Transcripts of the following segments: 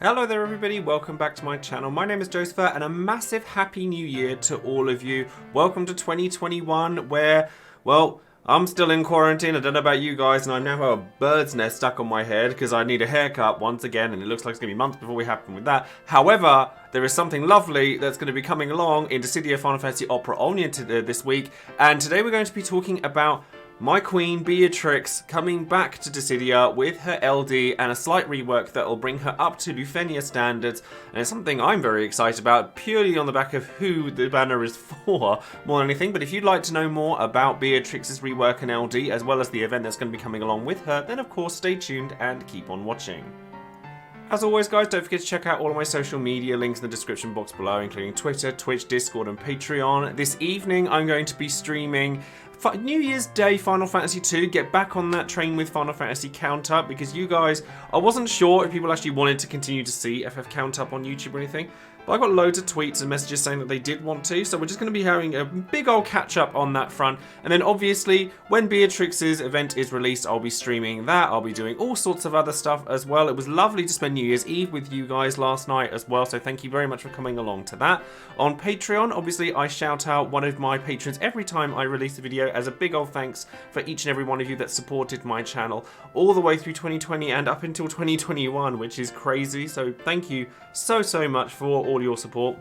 Hello there everybody, welcome back to my channel. My name is Joesephyr and a massive happy new year to all of you. Welcome to 2021 where, well, I'm still in quarantine. I don't know about you guys, and I now have a bird's nest stuck on my head because I need a haircut once again, and it looks like it's going to be months before we happen with that. However, there is something lovely that's going to be coming along in Dissidia Final Fantasy Opera Omnia this week, and today we're going to be talking about my queen, Beatrix, coming back to Dissidia with her LD and a slight rework that will bring her up to Lufenia standards, and it's something I'm very excited about, purely on the back of who the banner is for, more than anything. But if you'd like to know more about Beatrix's rework and LD, as well as the event that's going to be coming along with her, then of course stay tuned and keep on watching. As always guys, don't forget to check out all of my social media links in the description box below, including Twitter, Twitch, Discord and Patreon. This evening I'm going to be streaming New Year's Day Final Fantasy 2, get back on that train with Final Fantasy Count Up, because you guys, I wasn't sure if people actually wanted to continue to see FF Count Up on YouTube or anything, but I got loads of tweets and messages saying that they did want to, so we're just going to be having a big old catch up on that front. And then obviously, when Beatrix's event is released, I'll be streaming that, I'll be doing all sorts of other stuff as well. It was lovely to spend New Year's Eve with you guys last night as well, so thank you very much for coming along to that. On Patreon, obviously, I shout out one of my patrons every time I release a video as a big old thanks for each and every one of you that supported my channel all the way through 2020 and up until 2021, which is crazy. So thank you so much for all your support.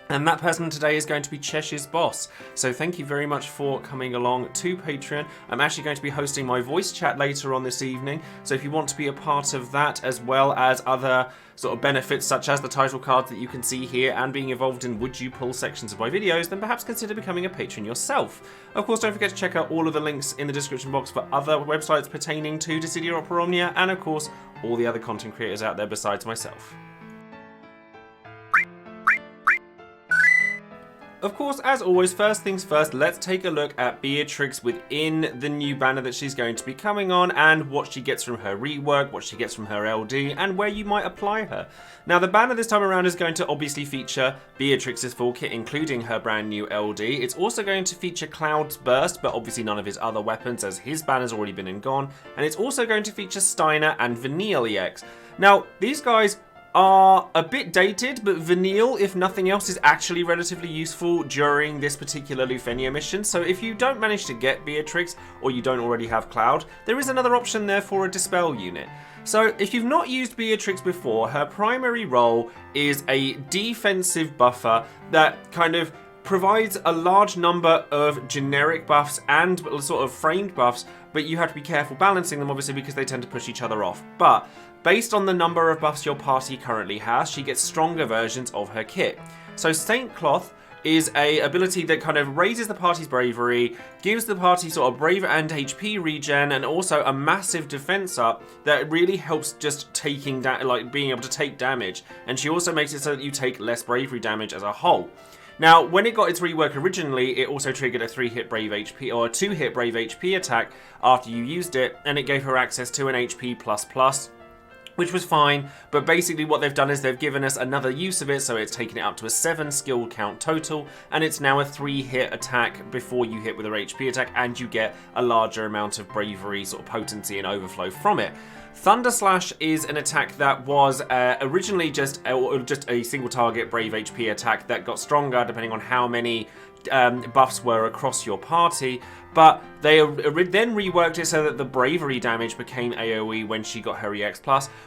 And that person today is going to be Cheshire's Boss. So thank you very much for coming along to Patreon. I'm actually going to be hosting my voice chat later on this evening. So if you want to be a part of that, as well as other sort of benefits such as the title cards that you can see here and being involved in Would You Pull sections of my videos, then perhaps consider becoming a patron yourself. Of course, don't forget to check out all of the links in the description box for other websites pertaining to Dissidia Opera Omnia, and of course, all the other content creators out there besides myself. Of course, as always, first things first, let's take a look at Beatrix within the new banner that she's going to be coming on, and what she gets from her rework, what she gets from her LD, and where you might apply her. Now, the banner this time around is going to obviously feature Beatrix's full kit, including her brand new LD. It's also going to feature Cloud's Burst, but obviously none of his other weapons, as his banner's already been and gone. And it's also going to feature Steiner and Vanille EX. Now, these guys are a bit dated, but Vanille, if nothing else, is actually relatively useful during this particular Lufenia mission. So if you don't manage to get Beatrix, or you don't already have Cloud, there is another option there for a Dispel unit. So if you've not used Beatrix before, her primary role is a defensive buffer that kind of provides a large number of generic buffs and sort of framed buffs, but you have to be careful balancing them, obviously, because they tend to push each other off. But based on the number of buffs your party currently has, she gets stronger versions of her kit. So Saint Cloth is a ability that kind of raises the party's bravery, gives the party sort of brave and HP regen, and also a massive defense up that really helps just taking like being able to take damage. And she also makes it so that you take less bravery damage as a whole. Now, when it got its rework originally, it also triggered a 3-hit Brave HP, or a 2-hit Brave HP attack after you used it, and it gave her access to an HP++, which was fine, but basically what they've done is they've given us another use of it, so it's taken it up to a 7 skill count total, and it's now a 3-hit attack before you hit with her HP attack, and you get a larger amount of bravery, sort of potency and overflow from it. Thunder Slash is an attack that was originally just a single target Brave HP attack that got stronger depending on how many buffs were across your party, but they then reworked it so that the bravery damage became AoE when she got her EX+.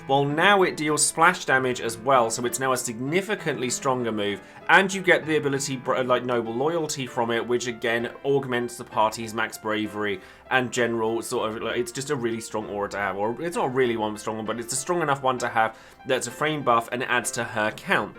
Well, now it deals splash damage as well, so it's now a significantly stronger move, and you get the ability like Noble Loyalty from it, which again augments the party's max bravery and general sort of, it's just a really strong aura to have, or it's not really one strong one, but it's a strong enough one to have that's a frame buff and it adds to her count.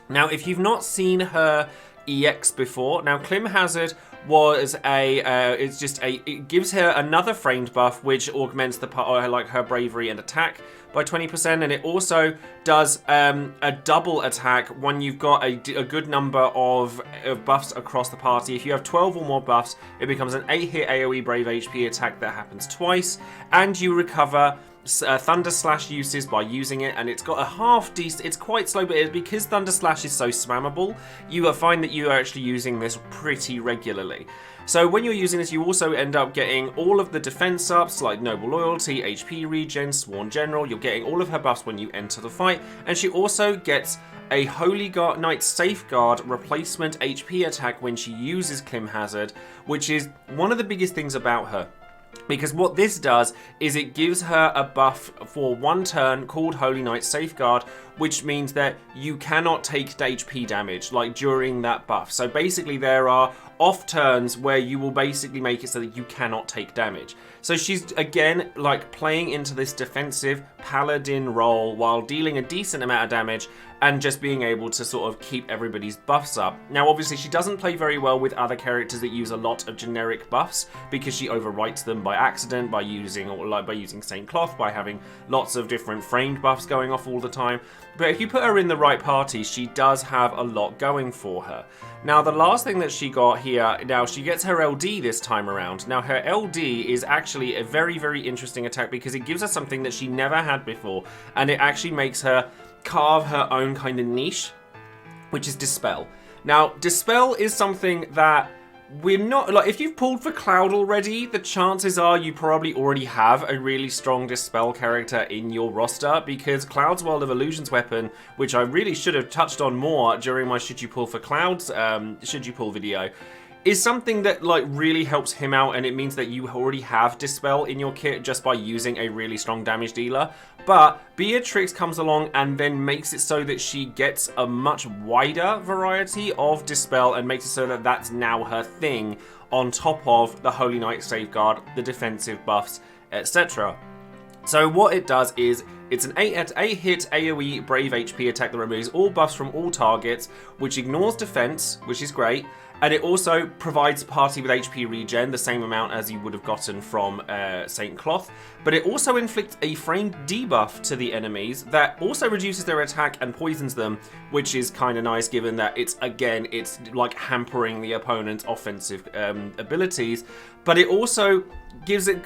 Now, if you've not seen her EX before, now Clim Hazard was it gives her another framed buff which augments the like her bravery and attack by 20%, and it also does a double attack when you've got a good number of buffs across the party. If you have 12 or more buffs, it becomes an 8-hit AoE Brave HP attack that happens twice, and you recover Thunder Slash uses by using it, and it's got a half decent. It's quite slow, but because Thunder Slash is so spammable, you find that you are actually using this pretty regularly. So when you're using this, you also end up getting all of the defense ups like Noble Loyalty, HP Regen, Sworn General. You're getting all of her buffs when you enter the fight, and she also gets a Holy Knight Safeguard replacement HP attack when she uses Clim Hazard, which is one of the biggest things about her. Because what this does is it gives her a buff for 1 turn called Holy Knight Safeguard, which means that you cannot take HP damage like during that buff. So basically there are off turns where you will basically make it so that you cannot take damage. So she's again like playing into this defensive paladin role while dealing a decent amount of damage and just being able to sort of keep everybody's buffs up. Now obviously she doesn't play very well with other characters that use a lot of generic buffs because she overwrites them by accident, by using Saint Cloth, by having lots of different framed buffs going off all the time. But if you put her in the right party, she does have a lot going for her. Now the last thing that she got here, now she gets her LD this time around. Now her LD is actually a very, very interesting attack because it gives her something that she never had before, and it actually makes her carve her own kind of niche, which is Dispel. Now Dispel is something that we're not, like, if you've pulled for Cloud already, the chances are you probably already have a really strong Dispel character in your roster, because Cloud's World of Illusions weapon, which I really should have touched on more during my Should You Pull for Cloud's Should You Pull video, is something that like really helps him out, and it means that you already have Dispel in your kit just by using a really strong damage dealer. But Beatrix comes along and then makes it so that she gets a much wider variety of Dispel and makes it so that that's now her thing on top of the Holy Knight Safeguard, the defensive buffs, etc. So what it does is it's an 8-hit AoE Brave HP attack that removes all buffs from all targets, which ignores defense, which is great. And it also provides a party with HP regen, the same amount as you would have gotten from Saint Cloth. But it also inflicts a framed debuff to the enemies that also reduces their attack and poisons them, which is kind of nice given that it's like hampering the opponent's offensive abilities. But it also gives her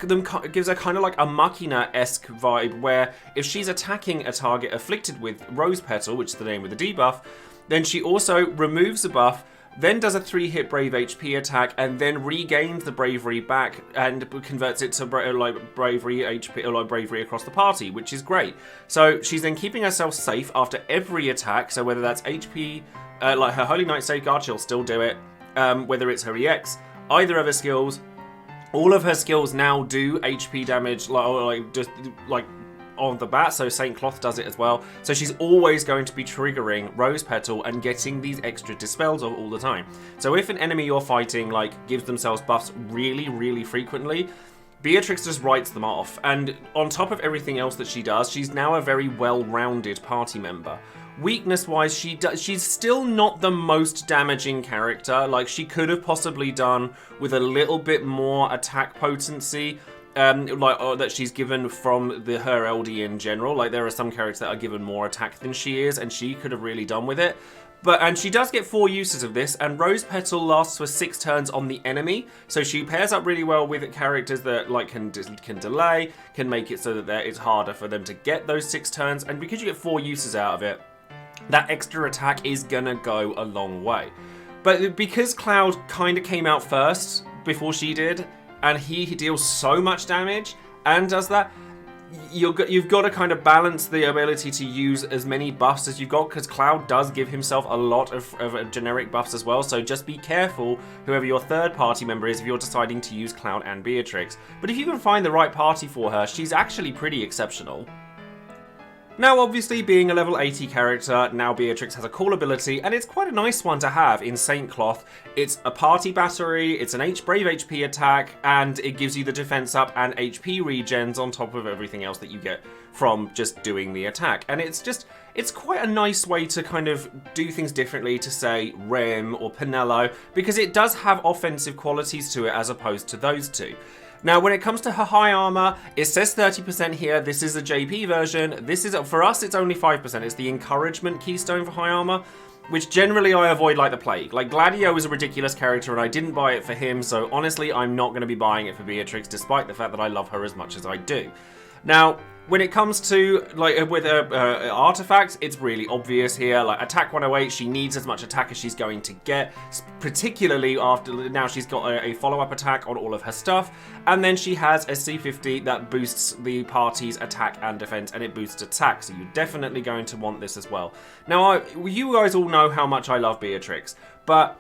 kind of like a Machina-esque vibe, where if she's attacking a target afflicted with Rose Petal, which is the name of the debuff, then she also removes the buff, then does a 3-hit Brave HP attack, and then regains the bravery back and converts it to bravery HP, or like bravery across the party, which is great. So she's then keeping herself safe after every attack. So whether that's HP, like her Holy Knight Safeguard, she'll still do it. Whether it's her EX, either of her skills, all of her skills now do HP damage, like on the bat, so Saint Cloth does it as well. So she's always going to be triggering Rose Petal and getting these extra dispels all the time. So if an enemy you're fighting like gives themselves buffs really, really frequently, Beatrix just writes them off. And on top of everything else that she does, she's now a very well-rounded party member. Weakness-wise, she's still not the most damaging character. Like, she could have possibly done with a little bit more attack potency, that she's given from her LD in general. Like, there are some characters that are given more attack than she is, and she could have really done with it. And she does get 4 uses of this, and Rose Petal lasts for 6 turns on the enemy, so she pairs up really well with characters that like can delay, can make it so that it's harder for them to get those 6 turns, and because you get 4 uses out of it, that extra attack is gonna go a long way. But because Cloud kind of came out first before she did, and he deals so much damage and does that, you've got to kind of balance the ability to use as many buffs as you've got, because Cloud does give himself a lot of generic buffs as well. So just be careful, whoever your third party member is, if you're deciding to use Cloud and Beatrix. But if you can find the right party for her, she's actually pretty exceptional. Now, obviously, being a level 80 character, now Beatrix has a cool ability, and it's quite a nice one to have in Saint Cloth. It's a party battery, it's an Brave HP attack, and it gives you the defense up and HP regens on top of everything else that you get from just doing the attack. And it's quite a nice way to kind of do things differently to, say, Rem or Pinello, because it does have offensive qualities to it as opposed to those two. Now, when it comes to her high armor, it says 30% here. This is a JP version. For us, it's only 5%. It's the encouragement keystone for high armor, which generally I avoid like the plague. Like, Gladio is a ridiculous character, and I didn't buy it for him, so honestly, I'm not going to be buying it for Beatrix, despite the fact that I love her as much as I do. Now, when it comes to, like, with artifacts, it's really obvious here. Like, attack 108, she needs as much attack as she's going to get, particularly after now she's got a follow-up attack on all of her stuff, and then she has a C50 that boosts the party's attack and defense, and it boosts attack, so you're definitely going to want this as well. Now, you guys all know how much I love Beatrix, but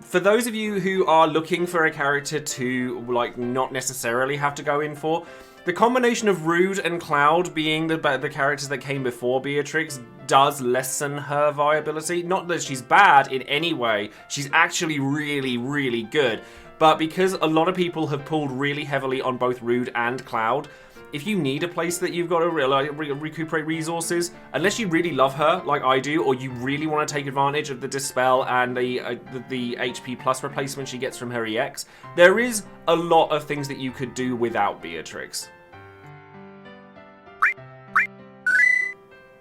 for those of you who are looking for a character to, like, not necessarily have to go in for, the combination of Rude and Cloud being the characters that came before Beatrix does lessen her viability. Not that she's bad in any way, she's actually really, really good. But because a lot of people have pulled really heavily on both Rude and Cloud, if you need a place that you've got to recuperate resources, unless you really love her, like I do, or you really want to take advantage of the Dispel and the HP plus replacement she gets from her EX, there is a lot of things that you could do without Beatrix.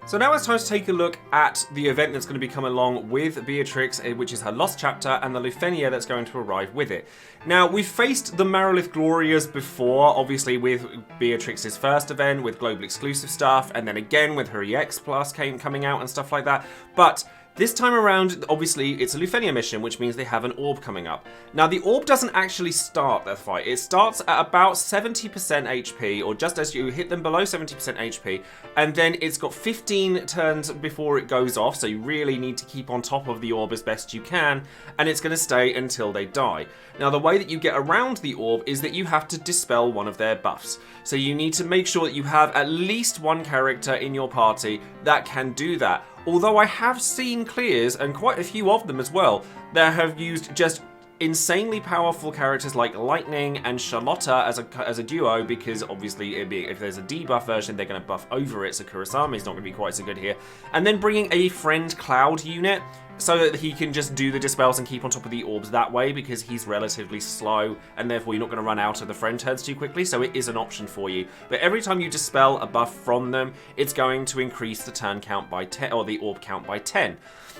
So now it's time to take a look at the event that's going to be coming along with Beatrix, which is her Lost Chapter, and the Lufenia that's going to arrive with it. Now, we've faced the Marilith Glorias before, obviously with Beatrix's first event, with global exclusive stuff, and then again with her EX Plus coming out and stuff like that, but this time around, obviously, it's a Lufenia mission, which means they have an orb coming up. Now, the orb doesn't actually start the fight. It starts at about 70% HP, or just as you hit them below 70% HP, and then it's got 15 turns before it goes off, so you really need to keep on top of the orb as best you can, and it's going to stay until they die. Now, the way that you get around the orb is that you have to dispel one of their buffs. So you need to make sure that you have at least one character in your party that can do that. Although I have seen clears, and quite a few of them as well, that have used just insanely powerful characters like Lightning and Charlotta as a duo, because obviously if there's a debuff version, they're going to buff over it, so Kurosami's not going to be quite so good here. And then bringing a friend Cloud unit, so that he can just do the dispels and keep on top of the orbs that way, because he's relatively slow, and therefore you're not going to run out of the friend turns too quickly, so it is an option for you. But every time you dispel a buff from them, it's going to increase the turn count by 10, or the orb count by 10.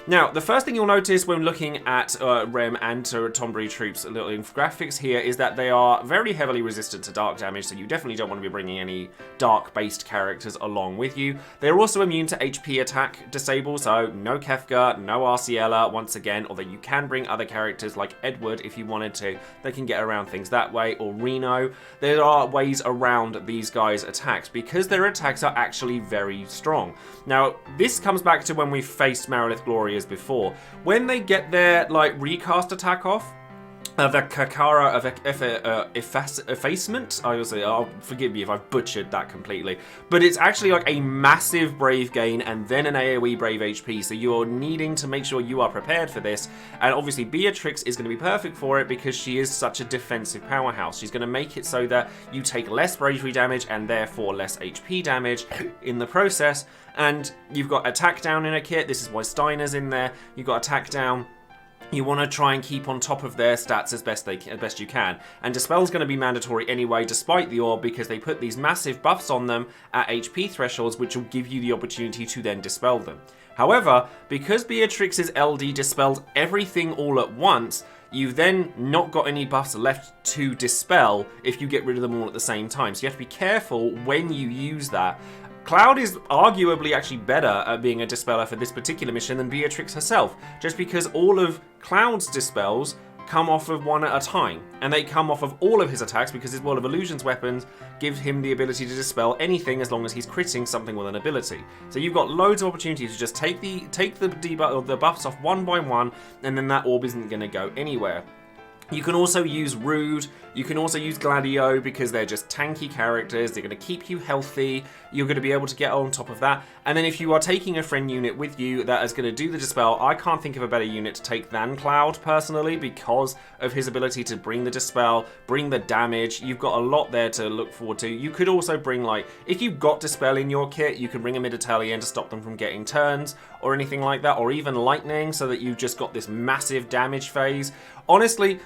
Now, the first thing you'll notice when looking at Rem and Tombury troops' little infographics here is that they are very heavily resistant to dark damage, so you definitely don't want to be bringing any dark-based characters along with you. They're also immune to HP attack disable, so no Kefka, no Arciela, once again, although you can bring other characters like Edward if you wanted to. They can get around things that way, or Reno. There are ways around these guys' attacks, because their attacks are actually very strong. Now, this comes back to when we faced Marilith Gloria before. When they get their recast attack off, the Kakara of effacement, I will say, forgive me if I've butchered that completely, but it's actually like a massive brave gain and then an AoE brave HP, so you're needing to make sure you are prepared for this, and obviously Beatrix is going to be perfect for it because she is such a defensive powerhouse. She's going to make it so that you take less bravery damage and therefore less HP damage in the process, and you've got attack down in a kit. This is why Steiner's in there. You've got attack down. You want to try and keep on top of their stats as best you can. And Dispel's going to be mandatory anyway, despite the orb, because they put these massive buffs on them at HP thresholds, which will give you the opportunity to then Dispel them. However, because Beatrix's LD dispels everything all at once, you've then not got any buffs left to Dispel if you get rid of them all at the same time. So you have to be careful when you use that. Cloud is arguably actually better at being a Dispeller for this particular mission than Beatrix herself, just because all of Cloud's Dispels come off of one at a time, and they come off of all of his attacks because his World of Illusions weapons give him the ability to dispel anything as long as he's critting something with an ability. So you've got loads of opportunities to just take the debuff or the buffs off one by one, and then that orb isn't going to go anywhere. You can also use Rude, you can also use Gladio because they're just tanky characters, they're going to keep you healthy, you're going to be able to get on top of that. And then if you are taking a friend unit with you that is going to do the Dispel, I can't think of a better unit to take than Cloud personally because of his ability to bring the Dispel, bring the damage. You've got a lot there to look forward to. You could also bring, if you've got Dispel in your kit, you can bring a Mid-Italian to stop them from getting turns or anything like that, or even Lightning so that you've just got this massive damage phase. Honestly,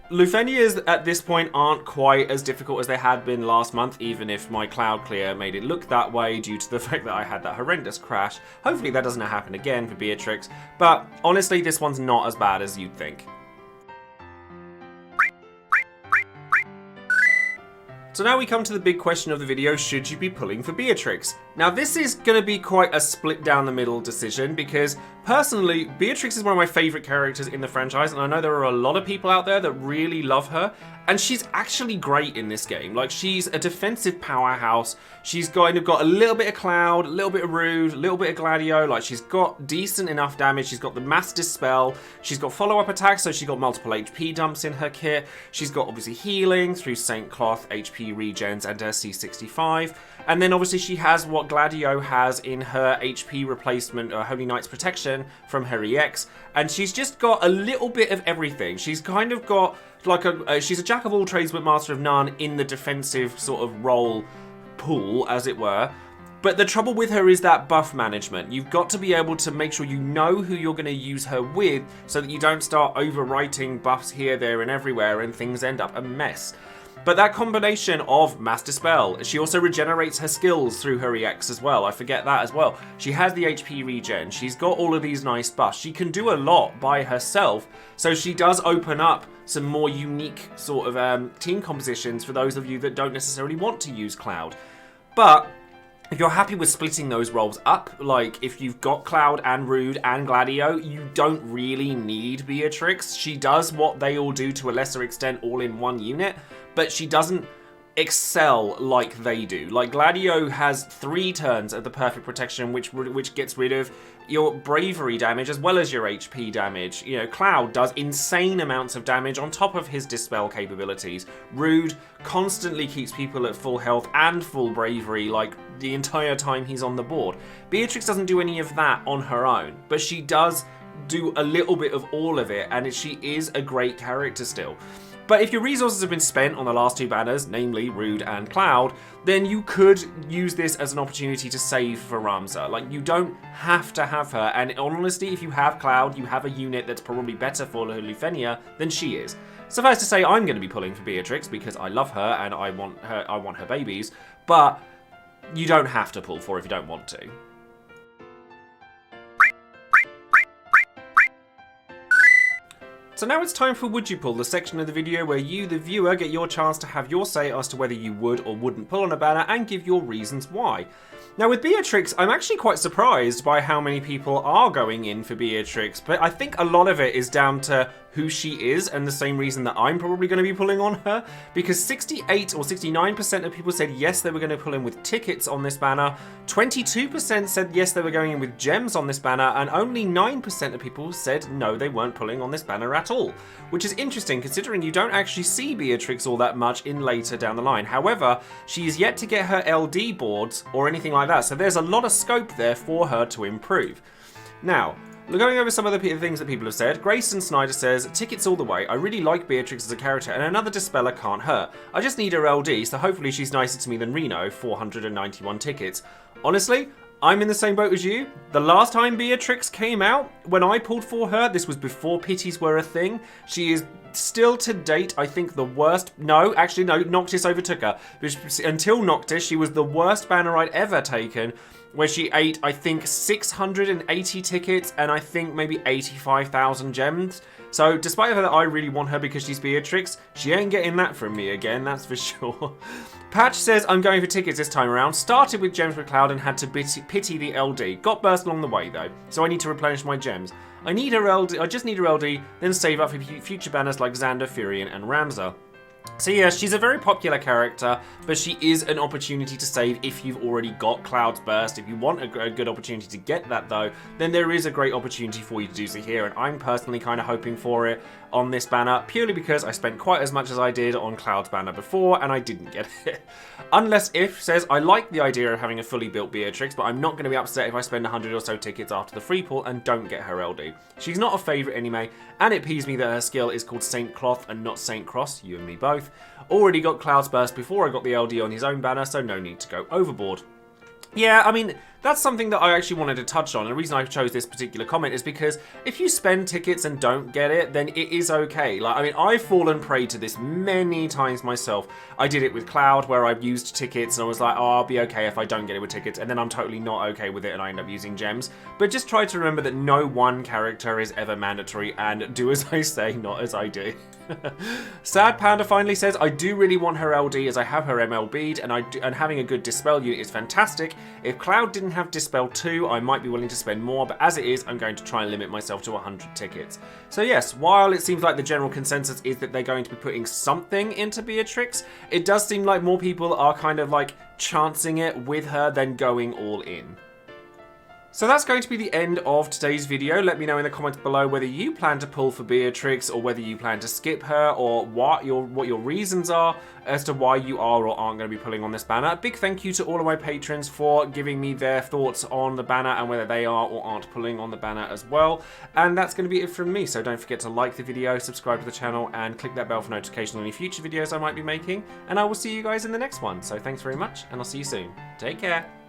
Lufenias at this point aren't quite as difficult as they had been last month, even if my Cloud Clear made it look that way due to the fact that I had that horrendous crash. Hopefully that doesn't happen again for Beatrix, but honestly this one's not as bad as you'd think. So now we come to the big question of the video, should you be pulling for Beatrix? Now this is going to be quite a split down the middle decision because personally Beatrix is one of my favourite characters in the franchise, and I know there are a lot of people out there that really love her, and she's actually great in this game. Like, she's a defensive powerhouse, she's kind of got a little bit of Cloud, a little bit of Rude, a little bit of Gladio, like she's got decent enough damage, she's got the Mass Dispel, she's got follow-up attacks, so she's got multiple HP dumps in her kit, she's got obviously healing through Saint Cloth, HP regens and her C65, and then obviously she has what Gladio has in her HP replacement, or Holy Knight's Protection from her EX, and she's just got a little bit of everything. She's kind of got like she's a jack of all trades but master of none in the defensive sort of role pool, as it were. But the trouble with her is that buff management. You've got to be able to make sure you know who you're going to use her with so that you don't start overwriting buffs here, there and everywhere and things end up a mess. But that combination of Mass Dispel, she also regenerates her skills through her EX as well. I forget that as well. She has the HP regen. She's got all of these nice buffs. She can do a lot by herself. So she does open up some more unique sort of team compositions for those of you that don't necessarily want to use Cloud. But if you're happy with splitting those roles up, like if you've got Cloud and Rude and Gladio, you don't really need Beatrix. She does what they all do to a lesser extent all in one unit, but she doesn't excel like they do. Like Gladio has 3 turns of the perfect protection, which gets rid of your bravery damage as well as your HP damage. You know, Cloud does insane amounts of damage on top of his dispel capabilities. Rude constantly keeps people at full health and full bravery like the entire time he's on the board. Beatrix doesn't do any of that on her own, but she does do a little bit of all of it, and she is a great character still. But if your resources have been spent on the last 2 banners, namely Rude and Cloud, then you could use this as an opportunity to save for Ramza. Like, you don't have to have her, and in honesty, if you have Cloud, you have a unit that's probably better for Lufenia than she is. Suffice to say, I'm going to be pulling for Beatrix because I love her and I want her babies, but you don't have to pull for her if you don't want to. So now it's time for Would You Pull, the section of the video where you, the viewer, get your chance to have your say as to whether you would or wouldn't pull on a banner and give your reasons why. Now with Beatrix, I'm actually quite surprised by how many people are going in for Beatrix, but I think a lot of it is down to who she is and the same reason that I'm probably going to be pulling on her, because 68 or 69% of people said yes, they were going to pull in with tickets on this banner, 22% said yes, they were going in with gems on this banner, and only 9% of people said no, they weren't pulling on this banner at all, which is interesting considering you don't actually see Beatrix all that much in later down the line. However, she is yet to get her LD boards or anything like that, so there's a lot of scope there for her to improve. Now, going over some of the things that people have said, Grayson Snyder says, tickets all the way, I really like Beatrix as a character and another Dispeller can't hurt. I just need her LD, so hopefully she's nicer to me than Reno, 491 tickets. Honestly, I'm in the same boat as you. The last time Beatrix came out, when I pulled for her, this was before pities were a thing. She is still to date, I think, the worst. No, actually, no, Noctis overtook her. Until Noctis, she was the worst banner I'd ever taken, where she ate, I think, 680 tickets and I think maybe 85,000 gems. So despite the fact that I really want her because she's Beatrix, she ain't getting that from me again, that's for sure. Patch says, I'm going for tickets this time around. Started with gems with Cloud and had to pity the LD. Got burst along the way though, so I need to replenish my gems. I just need her LD, then save up for future banners like Xander, Furion and Ramza. So yeah, she's a very popular character, but she is an opportunity to save if you've already got Cloud's Burst. If you want a good opportunity to get that though, then there is a great opportunity for you to do so here, and I'm personally kind of hoping for it on this banner, purely because I spent quite as much as I did on Cloud's banner before, and I didn't get it. Unless If says, I like the idea of having a fully built Beatrix, but I'm not going to be upset if I spend 100 or so tickets after the free pull and don't get her LD. She's not a favourite anyway, and it peeves me that her skill is called Saint Cloth and not Saint Cross, you and me both. Already got Cloud's Burst before I got the LD on his own banner, so no need to go overboard. Yeah, I mean, that's something that I actually wanted to touch on. And the reason I chose this particular comment is because if you spend tickets and don't get it, then it is okay. Like, I mean, I've fallen prey to this many times myself. I did it with Cloud, where I've used tickets and I was like, oh, I'll be okay if I don't get it with tickets, and then I'm totally not okay with it and I end up using gems. But just try to remember that no one character is ever mandatory, and do as I say, not as I do. Sad Panda finally says, I do really want her LD as I have her MLB'd, and having a good Dispel unit is fantastic. If Cloud didn't have Dispel 2, I might be willing to spend more, but as it is, I'm going to try and limit myself to 100 tickets. So yes, while it seems like the general consensus is that they're going to be putting something into Beatrix, it does seem like more people are kind of like chancing it with her than going all in. So that's going to be the end of today's video. Let me know in the comments below whether you plan to pull for Beatrix or whether you plan to skip her, or what your reasons are as to why you are or aren't going to be pulling on this banner. A big thank you to all of my patrons for giving me their thoughts on the banner and whether they are or aren't pulling on the banner as well. And that's going to be it from me. So don't forget to like the video, subscribe to the channel, and click that bell for notifications on any future videos I might be making. And I will see you guys in the next one. So thanks very much, and I'll see you soon. Take care.